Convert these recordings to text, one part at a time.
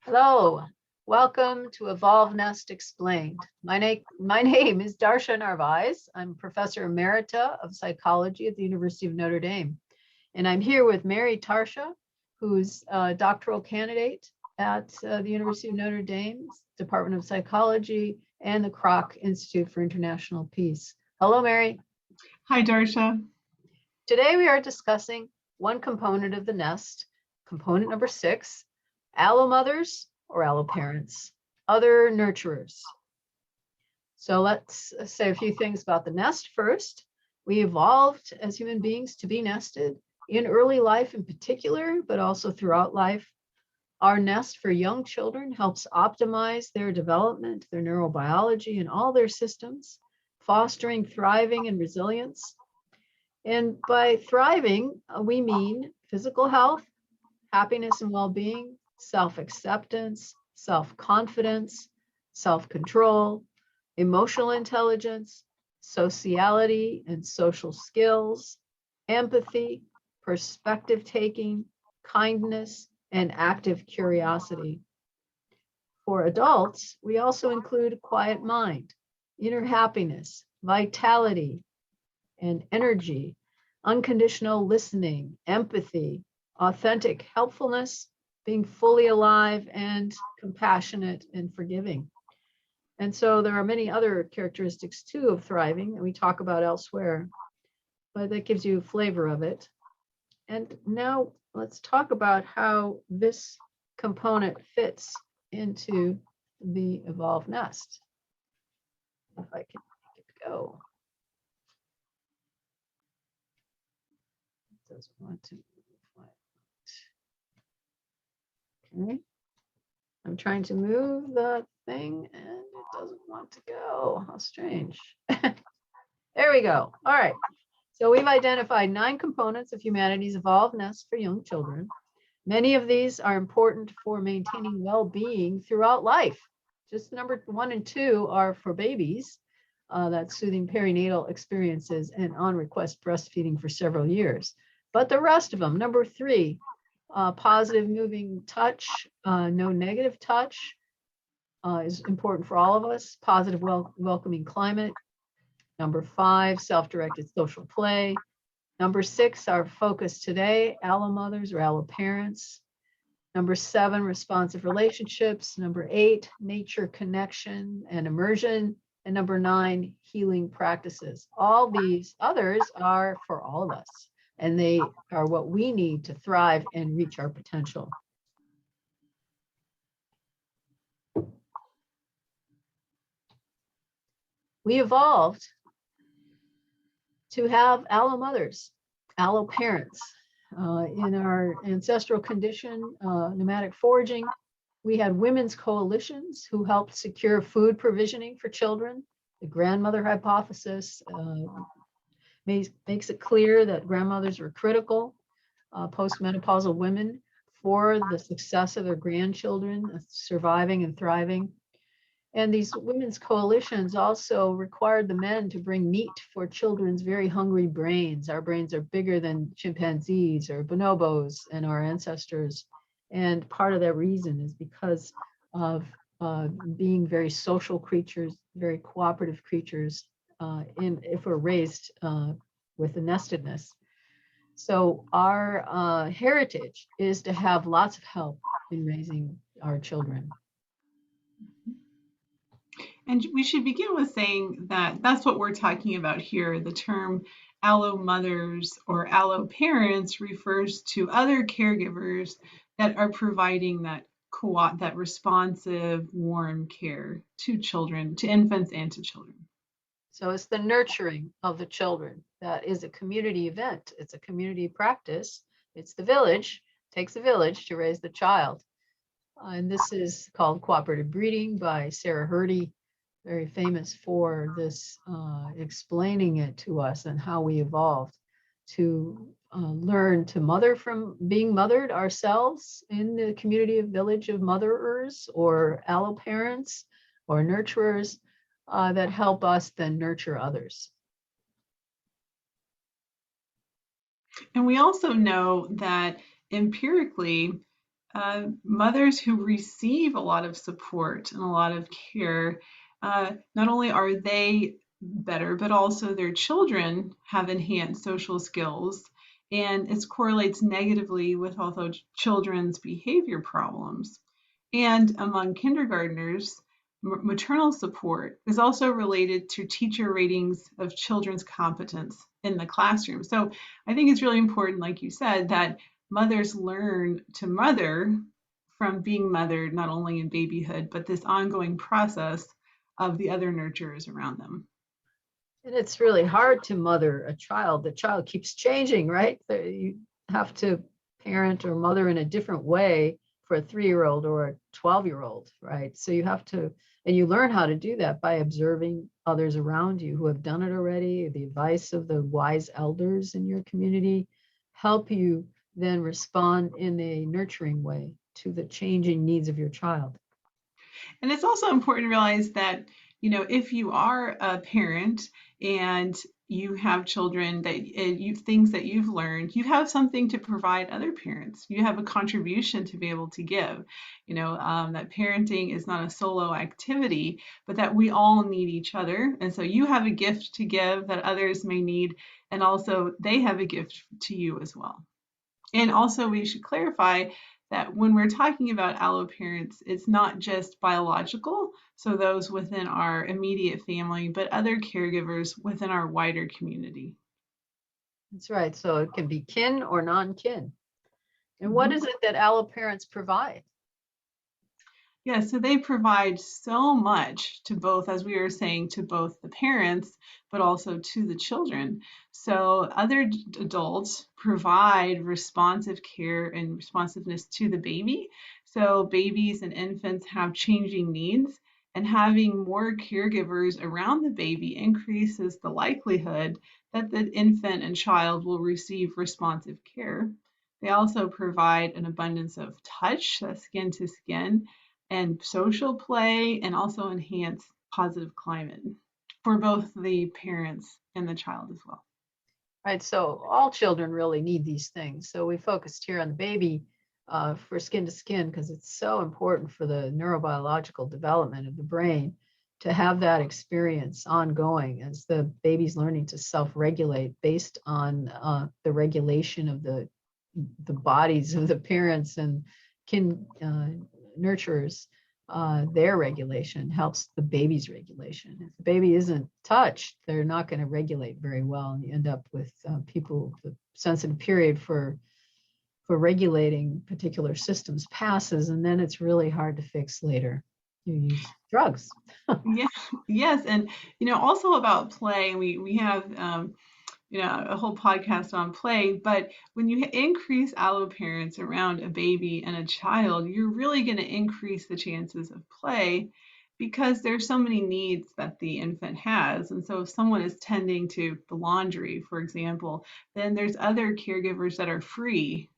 Hello, welcome to Evolve Nest Explained. My name is Darsha Narvaez. I'm Professor Emerita of Psychology at the University of Notre Dame. And I'm here with Mary Tarsha, who's a doctoral candidate at the University of Notre Dame's Department of Psychology and the Kroc Institute for International Peace. Hello, Mary. Hi, Darsha. Today we are discussing one component of the nest, component number 6, Allomothers or Alloparents, other nurturers. So let's say a few things about the nest first. We evolved as human beings to be nested in early life in particular, but also throughout life. Our nest for young children helps optimize their development, their neurobiology, and all their systems, fostering thriving and resilience. And by thriving, we mean physical health, happiness and well-being, self-acceptance, self-confidence, self-control, emotional intelligence, sociality and social skills, empathy, perspective taking, kindness, and active curiosity. For adults, we also include quiet mind, inner happiness, vitality, and energy, unconditional listening, empathy, authentic helpfulness, being fully alive, and compassionate and forgiving. And so there are many other characteristics too of thriving that we talk about elsewhere, but that gives you a flavor of it. And now let's talk about how this component fits into the evolved nest. If I can make it go. It doesn't want to. Okay. I'm trying to move the thing and it doesn't want to go. How strange. There we go. All right. So we've identified 9 components of humanity's evolved nest for young children. Many of these are important for maintaining well-being throughout life. Just number 1 and 2 are for babies, that's soothing perinatal experiences and on-request breastfeeding for several years. But the rest of them, number 3, positive moving touch, no negative touch is important for all of us. Positive welcoming climate. Number 5, self-directed social play. Number 6, our focus today, Allomothers or Alloparents. Number 7, responsive relationships. Number 8, nature connection and immersion. And number 9, healing practices. All these others are for all of us, and they are what we need to thrive and reach our potential. We evolved to have allomothers, alloparents. In our ancestral condition, nomadic foraging, we had women's coalitions who helped secure food provisioning for children. The grandmother hypothesis makes it clear that grandmothers were critical, postmenopausal women, for the success of their grandchildren surviving and thriving. And these women's coalitions also required the men to bring meat for children's very hungry brains. Our brains are bigger than chimpanzees or bonobos and our ancestors. And part of that reason is because of being very social creatures, very cooperative creatures, if we're raised with the nestedness. So our heritage is to have lots of help in raising our children. And we should begin with saying that that's what we're talking about here. The term allomothers or alloparents refers to other caregivers that are providing that responsive, warm care to children, to infants and to children. So it's the nurturing of the children that is a community event. It's a community practice. It's the village. It takes a village to raise the child. And this is called cooperative breeding by Sarah Hrdy, very famous for this, explaining it to us and how we evolved to learn to mother from being mothered ourselves in the community of village of motherers or alloparents or nurturers that help us then nurture others. And we also know that empirically, mothers who receive a lot of support and a lot of care, not only are they better, but also their children have enhanced social skills. And it correlates negatively with also children's behavior problems. And among kindergartners, maternal support is also related to teacher ratings of children's competence in the classroom. So I think it's really important, like you said, that mothers learn to mother from being mothered, not only in babyhood, but this ongoing process of the other nurturers around them. And it's really hard to mother a child. The child keeps changing, right? You have to parent or mother in a different way for a 3-year-old or a 12-year-old, right? So you have to, and you learn how to do that by observing others around you who have done it already. The advice of the wise elders in your community help you then respond in a nurturing way to the changing needs of your child. And it's also important to realize that, if you are a parent and you have children that you things that you've learned, you have something to provide other parents. You have a contribution to be able to give. That parenting is not a solo activity, but that we all need each other. And so you have a gift to give that others may need, and also they have a gift to you as well. And also, we should clarify that when we're talking about alloparents, it's not just biological, so those within our immediate family, but other caregivers within our wider community. That's right. So it can be kin or non-kin. And what Mhm. is it that alloparents provide? Yeah, so they provide so much to both, as we were saying, to both the parents, but also to the children. So other adults provide responsive care and responsiveness to the baby. So babies and infants have changing needs, and having more caregivers around the baby increases the likelihood that the infant and child will receive responsive care. They also provide an abundance of touch, skin to skin, and social play, and also enhance positive climate for both the parents and the child as well. Right. So all children really need these things. So we focused here on the baby for skin to skin because it's so important for the neurobiological development of the brain to have that experience ongoing as the baby's learning to self-regulate based on the regulation of the bodies of the parents and kin nurturers. Their regulation helps the baby's regulation. If the baby isn't touched, they're not going to regulate very well, and you end up with people. The sensitive period for regulating particular systems passes, and then it's really hard to fix later. You use drugs. Yeah, yes, and also about play. We have a whole podcast on play, but when you increase alloparents around a baby and a child, you're really going to increase the chances of play because there's so many needs that the infant has. And so if someone is tending to the laundry, for example, then there's other caregivers that are free,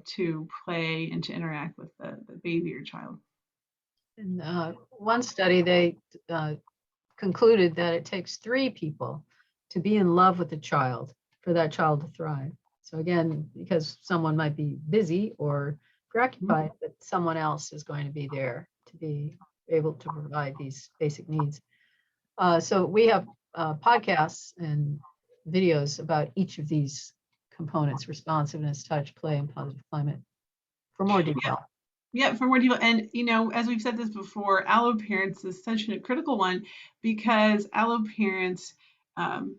to play and to interact with the baby or child. In one study, they concluded that it takes 3 people to be in love with a child for that child to thrive. So again, because someone might be busy or preoccupied, but someone else is going to be there to be able to provide these basic needs. So we have podcasts and videos about each of these components: responsiveness, touch, play, and positive climate for more detail. Yeah, for more detail. And, as we've said this before, Alloparents is such a critical one because Alloparents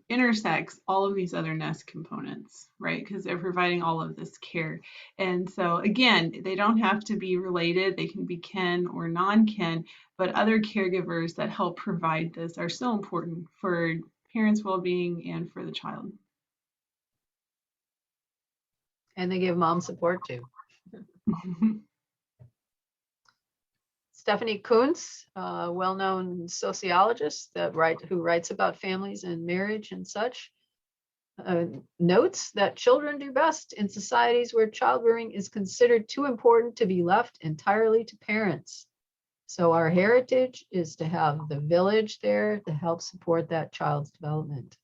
intersects all of these other nest components, right? Because they're providing all of this care. And so, again, they don't have to be related. They can be kin or non-kin, but other caregivers that help provide this are so important for parents' well-being and for the child. And they give mom support too. Stephanie Kuntz, a well-known sociologist who writes about families and marriage and such, notes that children do best in societies where childbearing is considered too important to be left entirely to parents. So our heritage is to have the village there to help support that child's development.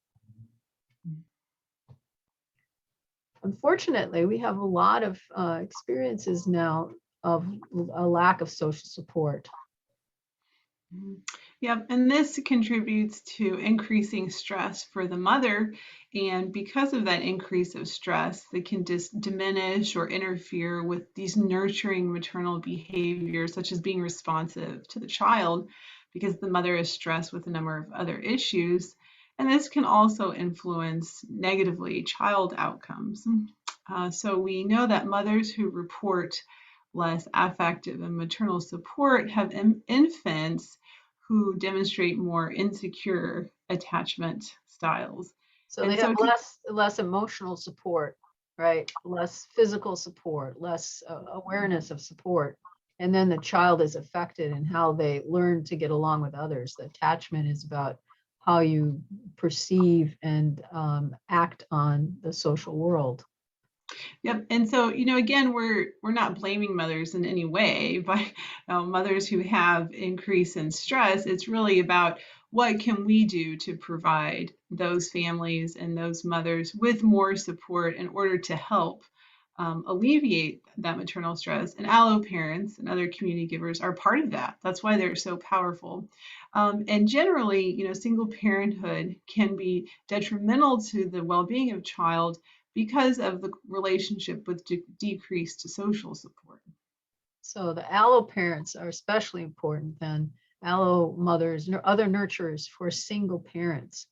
Unfortunately, we have a lot of experiences now of a lack of social support. Yep, and this contributes to increasing stress for the mother. And because of that increase of stress, it can just diminish or interfere with these nurturing maternal behaviors, such as being responsive to the child, because the mother is stressed with a number of other issues. And this can also influence negatively child outcomes. So we know that mothers who report less affective and maternal support have infants who demonstrate more insecure attachment styles. So they And have so it can, less emotional support, right? Less physical support, less awareness of support. And then the child is affected in how they learn to get along with others. The attachment is about how you perceive and act on the social world. yep. And so, again, we're not blaming mothers in any way, but mothers who have increase in stress, it's really about what can we do to provide those families and those mothers with more support in order to help alleviate that maternal stress. And Alloparents and other community givers are part of that. That's why they're so powerful. And generally, single parenthood can be detrimental to the well-being of child because of the relationship with decreased social support. So the alloparents are especially important than allomothers or other nurturers for single parents.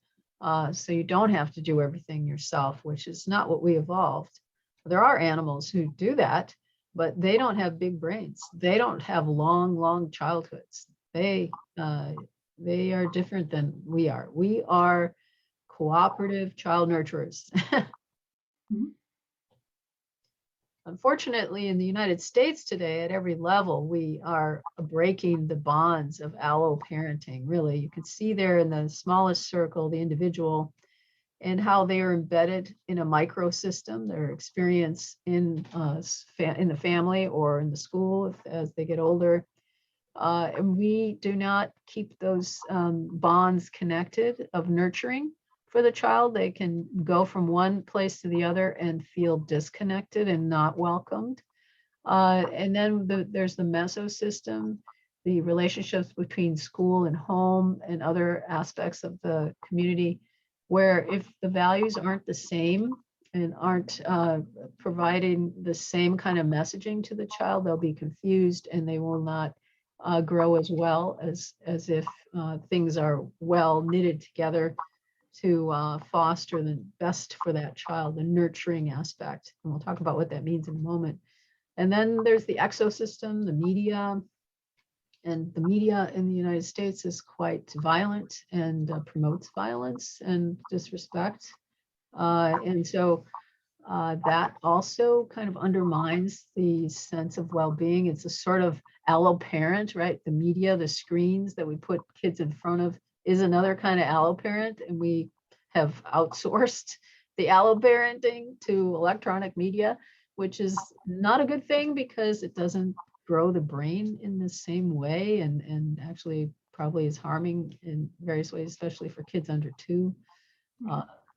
So you don't have to do everything yourself, which is not what we evolved. There are animals who do that, but they don't have big brains. They don't have long childhoods. They are different than we are. We are cooperative child nurturers. Mhm. Unfortunately, in the United States today, at every level, we are breaking the bonds of alloparenting. Really, you can see there in the smallest circle, the individual, and how they are embedded in a microsystem, their experience in the family or in the school as they get older. And we do not keep those bonds connected of nurturing for the child. They can go from one place to the other and feel disconnected and not welcomed. And then there's the mesosystem, the relationships between school and home and other aspects of the community, where if the values aren't the same and aren't providing the same kind of messaging to the child, they'll be confused and they will not grow as well as if things are well knitted together to foster the best for that child, the nurturing aspect. And we'll talk about what that means in a moment. And then there's the exosystem, the media. And the media in the United States is quite violent and promotes violence and disrespect. And so that also kind of undermines the sense of well-being. It's a sort of alloparent, right? The media, the screens that we put kids in front of is another kind of alloparent, and we have outsourced the alloparenting to electronic media, which is not a good thing because it doesn't grow the brain in the same way, and actually probably is harming in various ways, especially for kids under 2.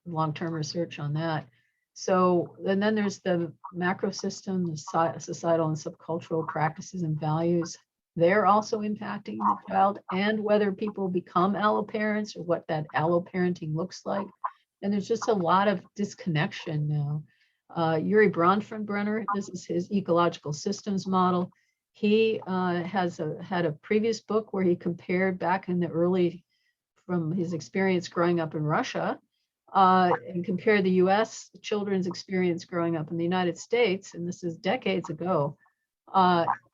Long-term research on that. So, and then there's the macro system, the societal and subcultural practices and values. They're also impacting the child and whether people become alloparents or what that alloparenting looks like. And there's just a lot of disconnection now. Yuri Bronfenbrenner, this is his ecological systems model. He had a previous book where he compared back in the early, from his experience growing up in Russia, and compare the US children's experience growing up in the United States, and this is decades ago.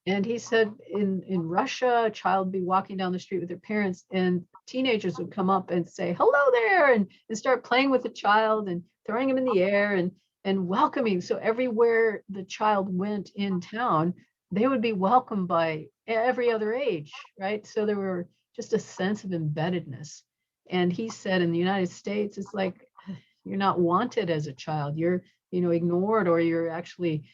And he said in Russia, a child would be walking down the street with their parents, and teenagers would come up and say, hello there, and start playing with the child and throwing him in the air and welcoming. So everywhere the child went in town, they would be welcomed by every other age, right? So there were just a sense of embeddedness. And he said in the United States, it's like, you're not wanted as a child. You're, ignored, or you're actually,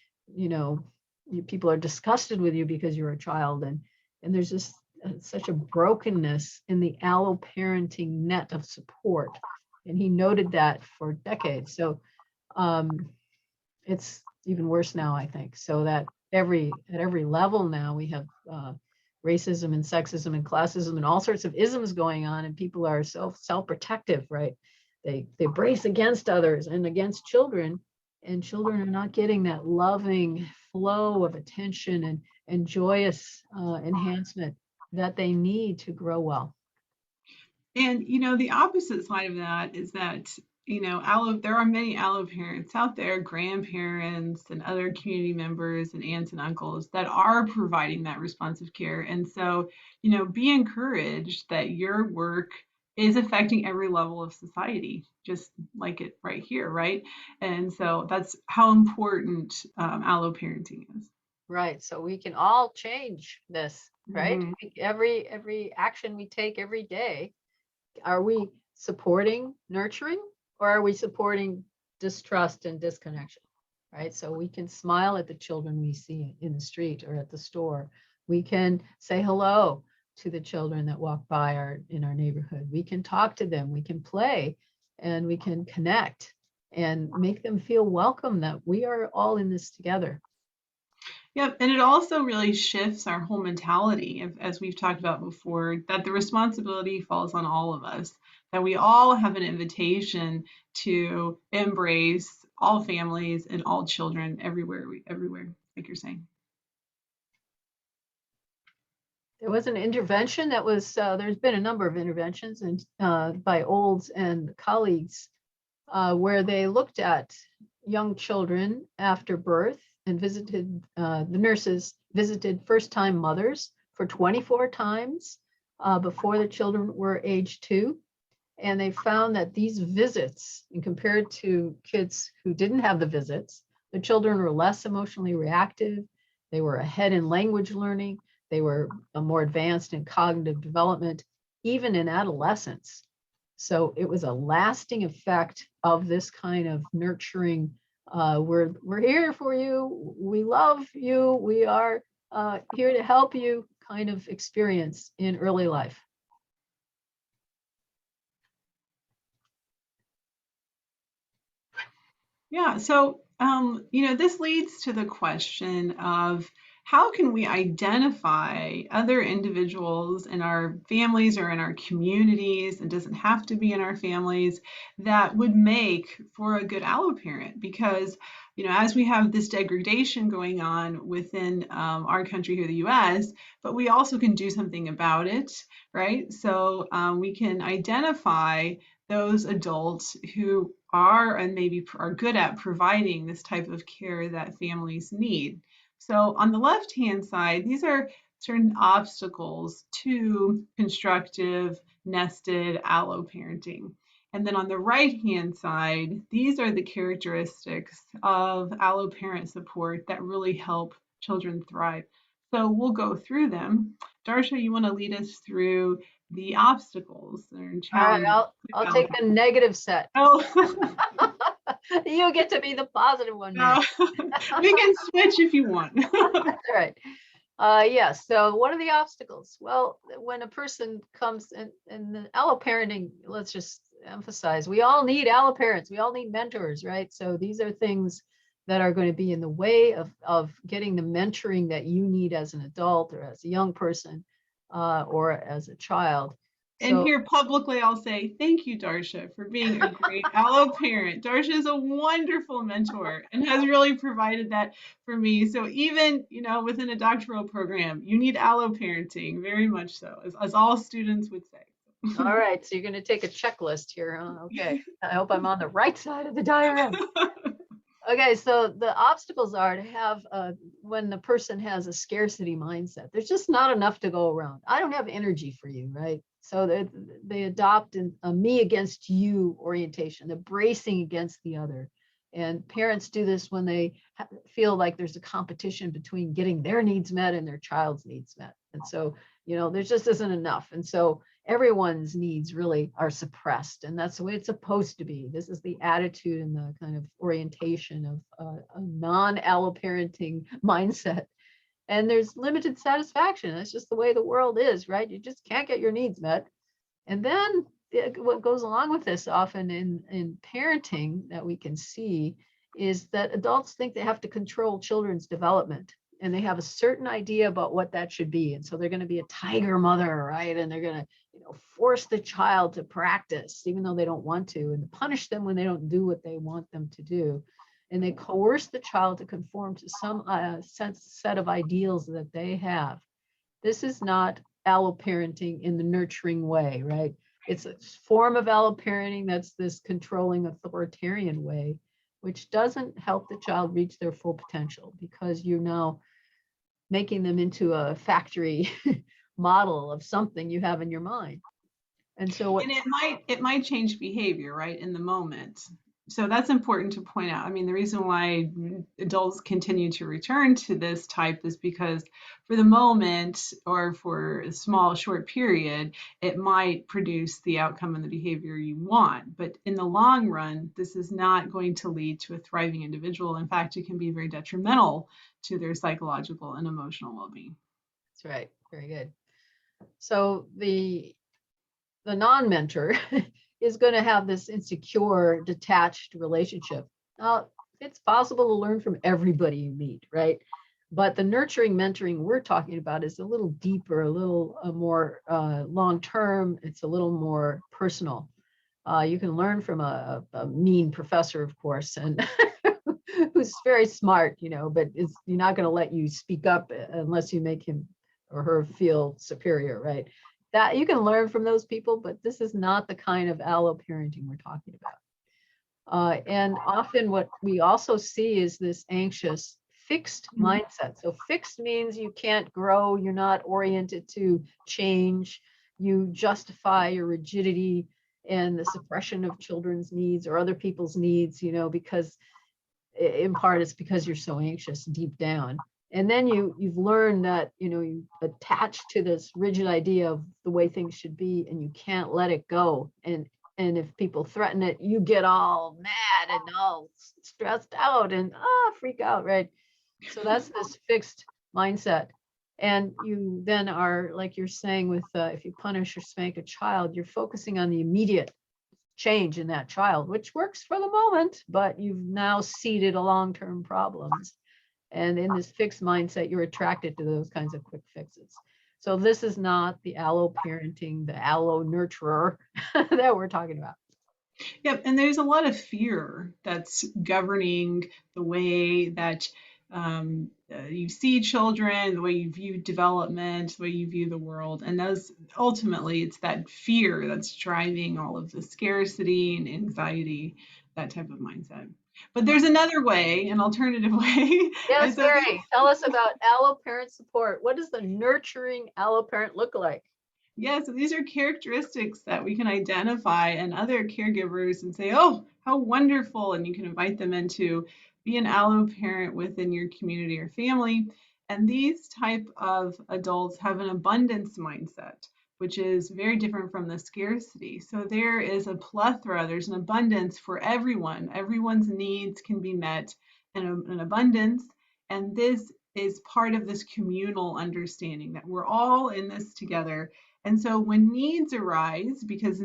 people are disgusted with you because you're a child. And there's just such a brokenness in the alloparenting net of support. And he noted that for decades. So it's even worse now, I think. So that at every level now. We have racism and sexism and classism and all sorts of isms going on, and people are self-protective, right? They brace against others and against children, and children are not getting that loving flow of attention and joyous enhancement that they need to grow well. And the opposite side of that is that there are many alloparents out there, grandparents and other community members and aunts and uncles that are providing that responsive care. And so, be encouraged that your work is affecting every level of society, just like it right here, right? And so that's how important alloparenting is. Right. So we can all change this, right? Mhm. Every action we take every day, are we supporting nurturing, or are we supporting distrust and disconnection? Right. So we can smile at the children we see in the street or at the store. We can say hello to the children that walk by in our neighborhood. We can talk to them, we can play, and we can connect and make them feel welcome, that we are all in this together. Yep, and it also really shifts our whole mentality, as we've talked about before, that the responsibility falls on all of us, that we all have an invitation to embrace all families and all children everywhere, like you're saying. There was an intervention that was, there's been a number of interventions and by Olds and colleagues where they looked at young children after birth and visited, the nurses visited first-time mothers for 24 times before the children were age 2. And they found that these visits, and compared to kids who didn't have the visits, the children were less emotionally reactive. They were ahead in language learning. They were more advanced in cognitive development, even in adolescence. So it was a lasting effect of this kind of nurturing. We're here for you. We love you. We are here to help you kind of experience in early life. Yeah, so this leads to the question of how can we identify other individuals in our families or in our communities, it doesn't have to be in our families, that would make for a good alloparent? Because, as we have this degradation going on within our country here, the US, but we also can do something about it, right? So we can identify those adults who are and maybe are good at providing this type of care that families need. So on the left-hand side, these are certain obstacles to constructive nested alloparenting. And then on the right-hand side, these are the characteristics of alloparent support that really help children thrive. So we'll go through them. Darsha, you want to lead us through the obstacles or All right, challenges? I'll take the negative set. Oh, You get to be the positive one, no. Meg. We can switch if you want. That's right. Yes. So what are the obstacles? Well, when a person comes in the alloparenting, let's just emphasize, we all need alloparents. We all need mentors, right? So these are things that are going to be in the way of getting the mentoring that you need as an adult or as a young person or as a child. And So, here publicly, I'll say thank you, Darsha, for being a great alloparent. Darsha is a wonderful mentor and has really provided that for me. So even, within a doctoral program, you need alloparenting, very much so, as all students would say. all right. So you're going to take a checklist here. Huh? Okay. I hope I'm on the right side of the diagram. Okay, so the obstacles are to have when the person has a scarcity mindset, there's just not enough to go around. I don't have energy for you, right? So they adopt a me against you orientation, the bracing against the other. And parents do this when they feel like there's a competition between getting their needs met and their child's needs met. And so, there just isn't enough. And so everyone's needs really are suppressed, and that's the way it's supposed to be. This is the attitude and the kind of orientation of a non-alloparenting mindset. And there's limited satisfaction. That's just the way the world is, right? You just can't get your needs met. And then what goes along with this often in parenting that we can see is that adults think they have to control children's development. and they have a certain idea about what that should be. And so they're going to be a tiger mother, right? And they're going to, force the child to practice, even though they don't want to, and punish them when they don't do what they want them to do. And they coerce the child to conform to some set of ideals that they have. This is not alloparenting in the nurturing way, right? It's a form of alloparenting that's this controlling authoritarian way, which doesn't help the child reach their full potential, because you're now making them into a factory model of something you have in your mind. And so what, And it might change behavior, right, in the moment. So that's important to point out. I mean, the reason why adults continue to return to this type is because for the moment, or for a small, short period, it might produce the outcome and the behavior you want. But in the long run, this is not going to lead to a thriving individual. In fact, it can be very detrimental to their psychological and emotional well-being. that's right, very good. So the non-mentor is going to have this insecure, detached relationship. Now, it's possible to learn from everybody you meet, right? But the nurturing mentoring we're talking about is a little deeper, a little more long-term. It's a little more personal. You can learn from a mean professor, of course, and who's very smart, but you're not going to let you speak up unless you make him or her feel superior, right? That you can learn from those people, but this is not the kind of alloparenting we're talking about. And often what we also see is this anxious, fixed mindset. So fixed means you can't grow, you're not oriented to change, you justify your rigidity and the suppression of children's needs or other people's needs, because in part it's because you're so anxious deep down. And then you've learned that you attach to this rigid idea of the way things should be, and you can't let it go. And if people threaten it, you get all mad and all stressed out and freak out, right? So that's this fixed mindset. And you then are, like you're saying, with if you punish or spank a child, you're focusing on the immediate change in that child, which works for the moment, but you've now seeded a long-term problems. And in this fixed mindset, you're attracted to those kinds of quick fixes. So this is not the alloparenting, the allo nurturer that we're talking about. Yep, and there's a lot of fear that's governing the way that you see children, the way you view development, the way you view the world. And those ultimately, it's that fear that's driving all of the scarcity and anxiety, that type of mindset. But there's another way, an alternative way. Yes, And so Mary, tell us about alloparent support. What does the nurturing alloparent look like? yeah, so these are characteristics that we can identify in other caregivers and say, oh, how wonderful. And you can invite them in to be an allo parent within your community or family. And these type of adults have an abundance mindset, which is very different from the scarcity. So there is a plethora, there's an abundance for everyone. Everyone's needs can be met in an abundance. And this is part of this communal understanding that we're all in this together. And so when needs arise, because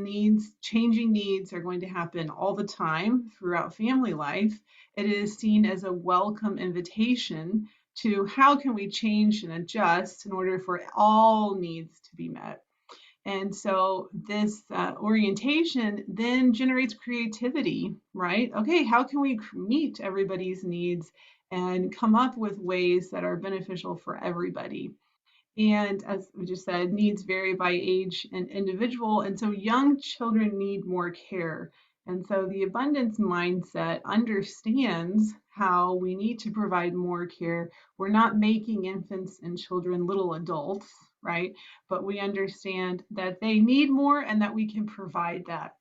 changing needs are going to happen all the time throughout family life, it is seen as a welcome invitation to how can we change and adjust in order for all needs to be met. And so this orientation then generates creativity, right? Okay, how can we meet everybody's needs and come up with ways that are beneficial for everybody? And as we just said, needs vary by age and individual. And so young children need more care. And so the abundance mindset understands how we need to provide more care. We're not making infants and children little adults, right? But we understand that they need more and that we can provide that.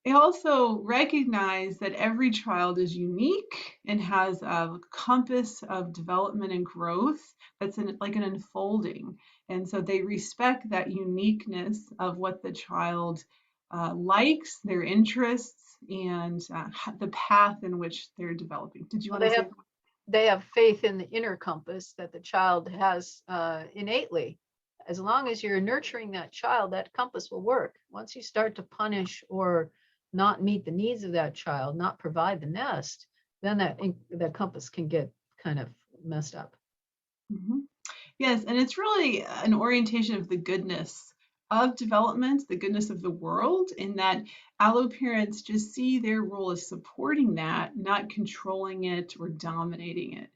They also recognize that every child is unique and has a compass of development and growth that's like an unfolding. And so they respect that uniqueness of what the child likes, their interests, and the path in which they're developing. Did you Well, want to say? they have faith in the inner compass that the child has innately. As long as you're nurturing that child, that compass will work. Once you start to punish or not meet the needs of that child, not provide the nest, then that compass can get kind of messed up. Mhm. Yes, and it's really an orientation of the goodness of development, the goodness of the world, in that alloparents just see their role as supporting that, not controlling it or dominating it.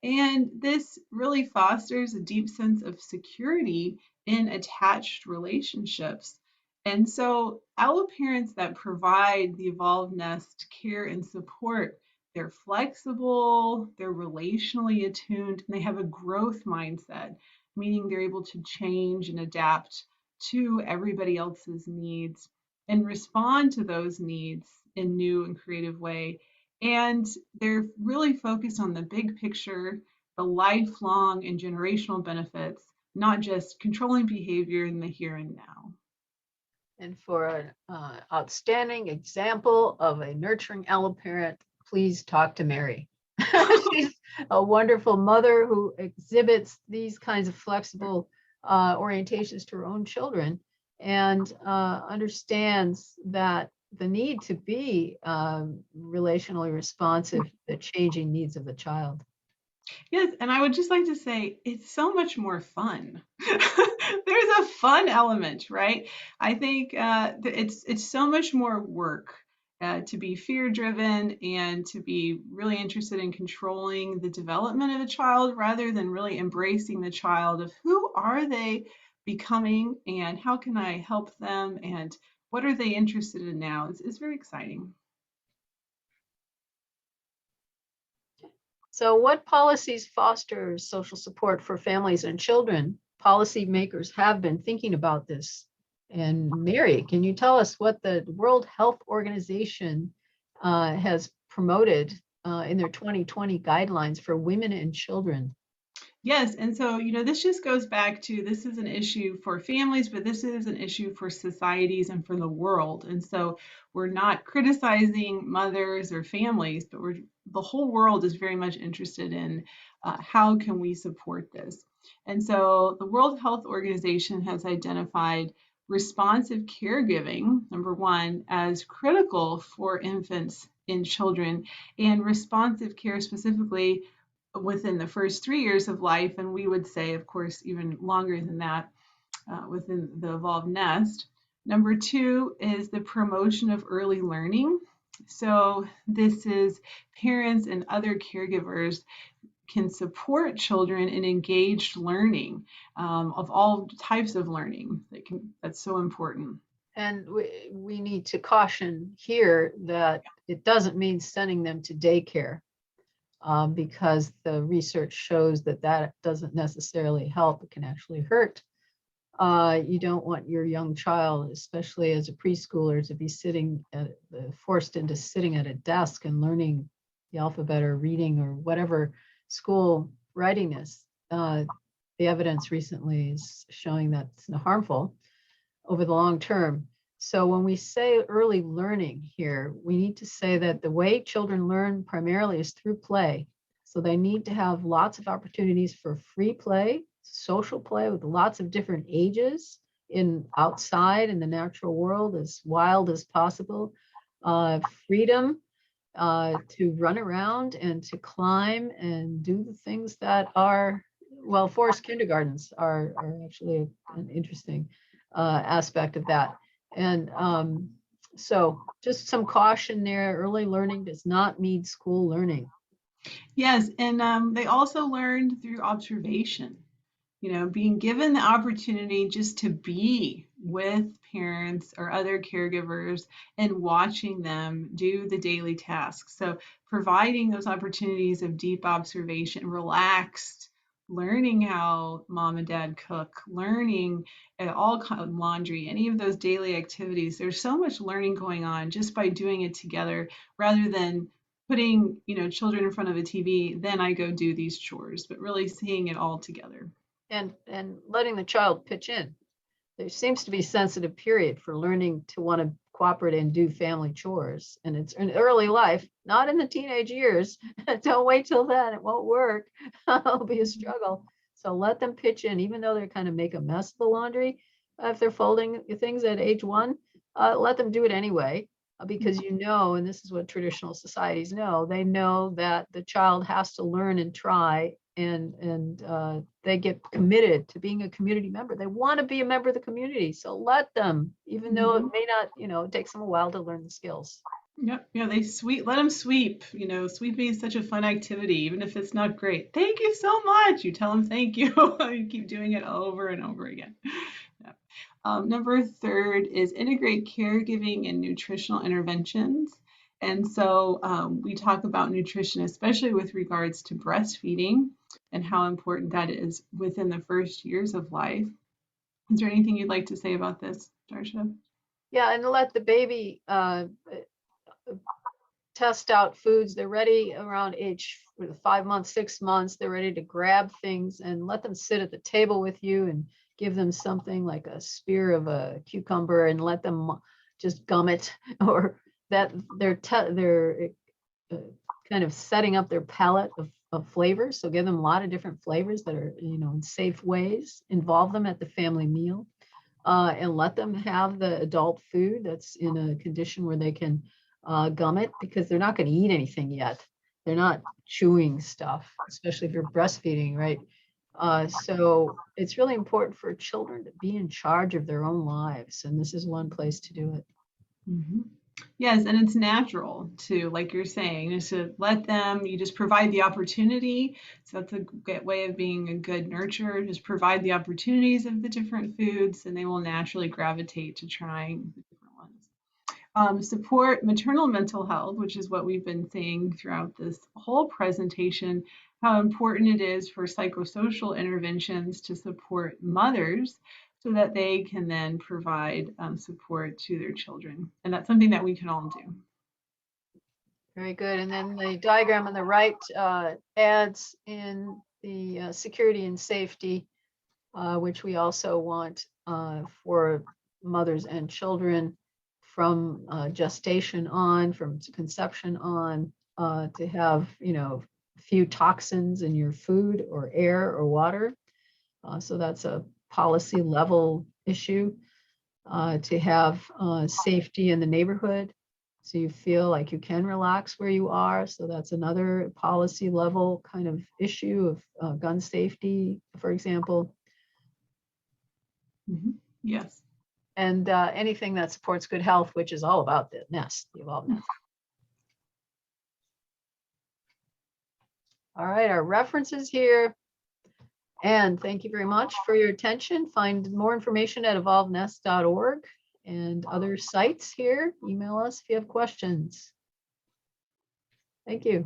And this really fosters a deep sense of security in attached relationships. And so, alloparents that provide the evolved nest care and support, they're flexible, they're relationally attuned, and they have a growth mindset, meaning they're able to change and adapt to everybody else's needs and respond to those needs in new and creative way. And they're really focused on the big picture, the lifelong and generational benefits, not just controlling behavior in the here and now. And for an outstanding example of a nurturing alloparent, please talk to Mary. She's a wonderful mother who exhibits these kinds of flexible orientations to her own children and understands that the need to be relationally responsive to the changing needs of the child. Yes, and I would just like to say it's so much more fun. There's a fun element, right? I think it's so much more work to be fear driven and to be really interested in controlling the development of a child rather than really embracing the child of who are they becoming and how can I help them and what are they interested in now? It's very exciting. So what policies foster social support for families and children? Policymakers have been thinking about this. And Mary, can you tell us what the World Health Organization has promoted in their 2020 guidelines for women and children? Yes, and so, this just goes back to this is an issue for families, but this is an issue for societies and for the world. And so we're not criticizing mothers or families, but the whole world is very much interested in how can we support this. And so the World Health Organization has identified responsive caregiving, number one, as critical for infants and children, and responsive care specifically within the first 3 years of life, and we would say, of course, even longer than that within the evolved nest. Number two is the promotion of early learning. So this is parents and other caregivers can support children in engaged learning of all types of learning. That's so important. And we need to caution here that it doesn't mean sending them to daycare. Because the research shows that that doesn't necessarily help. It can actually hurt. You don't want your young child, especially as a preschooler, to be forced into sitting at a desk and learning the alphabet or reading or whatever school readiness. The evidence recently is showing that's harmful over the long term. So when we say early learning here, we need to say that the way children learn primarily is through play. So they need to have lots of opportunities for free play, social play with lots of different ages outside in the natural world, as wild as possible, freedom to run around and to climb and do the things that are, well, forest kindergartens are actually an interesting aspect of that. And so just some caution there. Early learning does not mean school learning. Yes, and they also learned through observation. Being given the opportunity just to be with parents or other caregivers and watching them do the daily tasks. So providing those opportunities of deep observation, relaxed, learning how mom and dad cook, learning all kind of laundry, any of those daily activities. There's so much learning going on just by doing it together rather than putting, children in front of a TV, then I go do these chores, but really seeing it all together. And letting the child pitch in. There seems to be a sensitive period for learning to want to cooperate and do family chores. And it's in early life, not in the teenage years. Don't wait till then. It won't work. It'll be a struggle. So let them pitch in, even though they kind of make a mess of the laundry. If they're folding things at age 1, let them do it anyway. Because and this is what traditional societies know, they know that the child has to learn and try and they get committed to being a community member. They want to be a member of the community. So let them, even though it may not, it takes them a while to learn the skills. Yep. Yeah, let them sweep. Sweeping is such a fun activity, even if it's not great. Thank you so much. You tell them thank you. You keep doing it over and over again. Yep. Number third is integrate caregiving and nutritional interventions. And so we talk about nutrition, especially with regards to breastfeeding and how important that is within the first years of life. Is there anything you'd like to say about this, Darsha? Yeah, and let the baby test out foods. They're ready around age 5 months, 6 months. They're ready to grab things, and let them sit at the table with you and give them something like a spear of a cucumber and let them just gum it, or that they're kind of setting up their palette of flavors. So give them a lot of different flavors that are, in safe ways. Involve them at the family meal, and let them have the adult food that's in a condition where they can gum it, because they're not going to eat anything yet. They're not chewing stuff, especially if you're breastfeeding, right? So it's really important for children to be in charge of their own lives, and this is one place to do it. Mm-hmm. Yes, and it's natural to, like you're saying, is to let them, you just provide the opportunity. So that's a good way of being a good nurturer. Just provide the opportunities of the different foods, and they will naturally gravitate to trying the different ones. Support maternal mental health, which is what we've been saying throughout this whole presentation, how important it is for psychosocial interventions to support mothers so that they can then provide support to their children. And that's something that we can all do. Very good. And then the diagram on the right adds in the security and safety, which we also want for mothers and children from gestation on, from conception on, to have, few toxins in your food or air or water. So that's a policy level issue. To have safety in the neighborhood, so you feel like you can relax where you are. So that's another policy level kind of issue of gun safety, for example. Mm-hmm. Yes. And anything that supports good health, which is all about the nest, the evolved nest. All right, our references here. And thank you very much for your attention. Find more information at evolvednest.org and other sites here. Email us if you have questions. Thank you.